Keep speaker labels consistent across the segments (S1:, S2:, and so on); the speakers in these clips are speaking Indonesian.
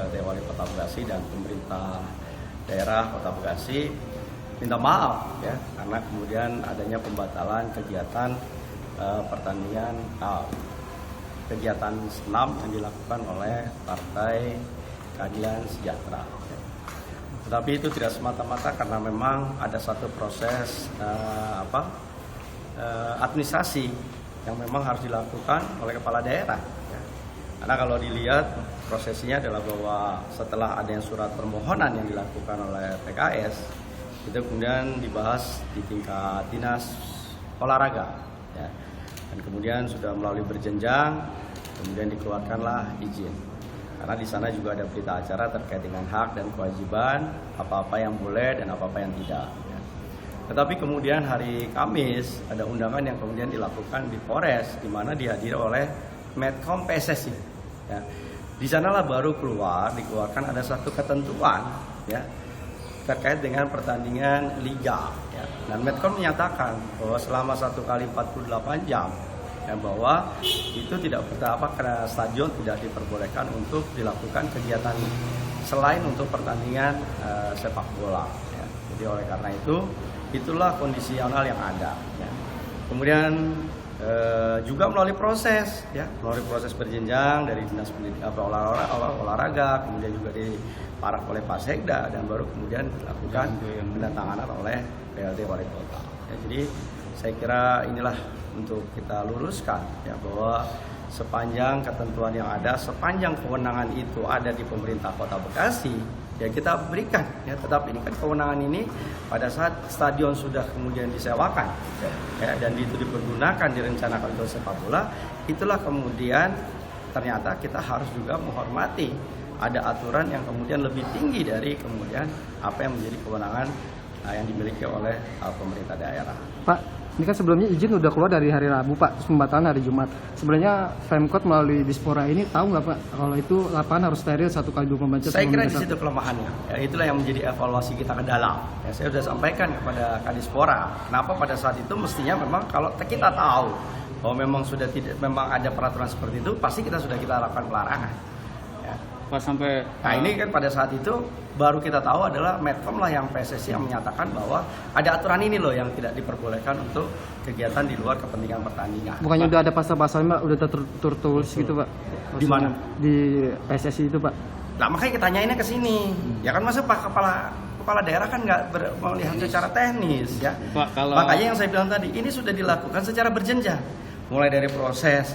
S1: PLT Wali Kota Bekasi dan pemerintah daerah Kota Bekasi minta maaf ya karena kemudian adanya pembatalan kegiatan pertandingan kegiatan senam yang dilakukan oleh Partai Keadilan Sejahtera. Tetapi itu tidak semata-mata karena memang ada satu proses administrasi yang memang harus dilakukan oleh kepala daerah. Ya. Karena kalau dilihat prosesnya adalah bahwa setelah adanya surat permohonan yang dilakukan oleh PKS, itu kemudian dibahas di tingkat dinas olahraga. Ya. Dan kemudian sudah melalui berjenjang, kemudian dikeluarkanlah izin. Karena di sana juga ada berita acara terkait dengan hak dan kewajiban, apa-apa yang boleh dan apa-apa yang tidak. Ya. Tetapi kemudian hari Kamis ada undangan yang kemudian dilakukan di Polres, di mana dihadiri oleh Medcom PSSI. Ya. Di sanalah baru dikeluarkan ada satu ketentuan ya terkait dengan pertandingan liga. Ya. Dan Medcom menyatakan bahwa selama 1 kali 48 jam ya, bahwa itu tidak berdampak karena stadion tidak diperbolehkan untuk dilakukan kegiatan selain untuk pertandingan sepak bola. Ya. Jadi oleh karena itu itulah kondisional yang ada. Ya. Kemudian juga melalui proses berjenjang dari dinas olahraga, kemudian juga diparak oleh Pak Sekda dan baru kemudian dilakukan penandatanganan oleh PLT Wali Kota. Ya, jadi saya kira inilah untuk kita luruskan ya bahwa sepanjang ketentuan yang ada, sepanjang kewenangan itu ada di pemerintah Kota Bekasi, ya kita berikan. Ya, tetapi ini kan kewenangan ini pada saat stadion sudah kemudian disewakan ya, dan itu dipergunakan, direncanakan untuk sepak bola, itulah kemudian ternyata kita harus juga menghormati ada aturan yang kemudian lebih tinggi dari kemudian apa yang menjadi kewenangan yang dimiliki oleh pemerintah daerah.
S2: Pak, ini kan sebelumnya izin udah keluar dari hari Rabu Pak, terus pembatalan hari Jumat. Sebenarnya Pemkot melalui Dispora ini tahu nggak Pak kalau itu lapangan harus steril 1 kali 24 jam?
S1: Saya kira di situ kelemahannya. Ya, itulah yang menjadi evaluasi kita ke dalam. Ya, saya sudah sampaikan kepada Kadispora. Kenapa pada saat itu mestinya memang kalau kita tahu bahwa memang sudah tidak memang ada peraturan seperti itu, pasti kita lakukan pelarangan. Ya.
S3: Pas sampai
S1: ini kan pada saat itu baru kita tahu adalah Medcom lah yang PSSI yang menyatakan bahwa ada aturan ini loh yang tidak diperbolehkan untuk kegiatan di luar kepentingan pertandingan.
S2: Bukannya udah ada pasal-pasalnya udah tertulis gitu Pak?
S1: Di mana?
S2: Di PSSI itu Pak.
S1: Nah makanya kita tanyainnya ke sini. Ya kan masa Pak kepala daerah kan nggak melihat secara teknis ya.
S3: Pak,
S1: makanya yang saya bilang tadi ini sudah dilakukan secara berjenjang. Mulai dari proses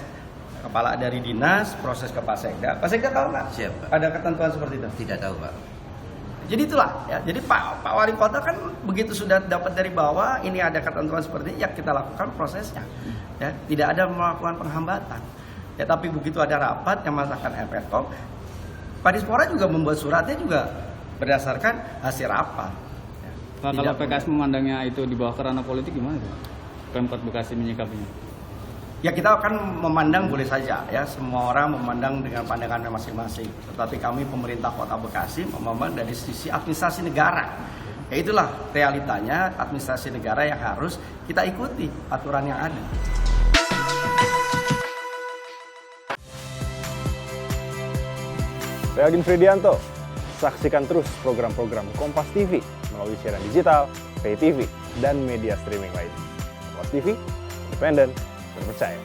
S1: kepala dari dinas, proses ke Pak Sekda. Pak Sekda tahu nggak?
S4: Siap, Pak.
S1: Ada ketentuan seperti itu?
S4: Tidak tahu, Pak.
S1: Jadi itulah ya. Jadi Pak Wali Kota kan begitu sudah dapat dari bawah ini ada ketentuan seperti ini, ya kita lakukan prosesnya. Ya, tidak ada melakukan penghambatan. Ya, tapi begitu ada rapat yang masakan Pemkot, Pak Dispora juga membuat suratnya juga berdasarkan hasil rapat. Ya,
S3: Pak, kalau PKS memandangnya itu di bawah kerana politik gimana Pak? Pemkot Bekasi menyikapinya?
S1: Ya kita akan memandang boleh saja ya, semua orang memandang dengan pandangannya masing-masing. Tetapi kami pemerintah Kota Bekasi memandang dari sisi administrasi negara. Ya itulah realitanya administrasi negara yang harus kita ikuti aturan yang ada.
S5: Saya Agin Fridianto. Saksikan terus program-program Kompas TV melalui siaran digital, pay TV, dan media streaming lain. Kompas TV, independen, terpercaya.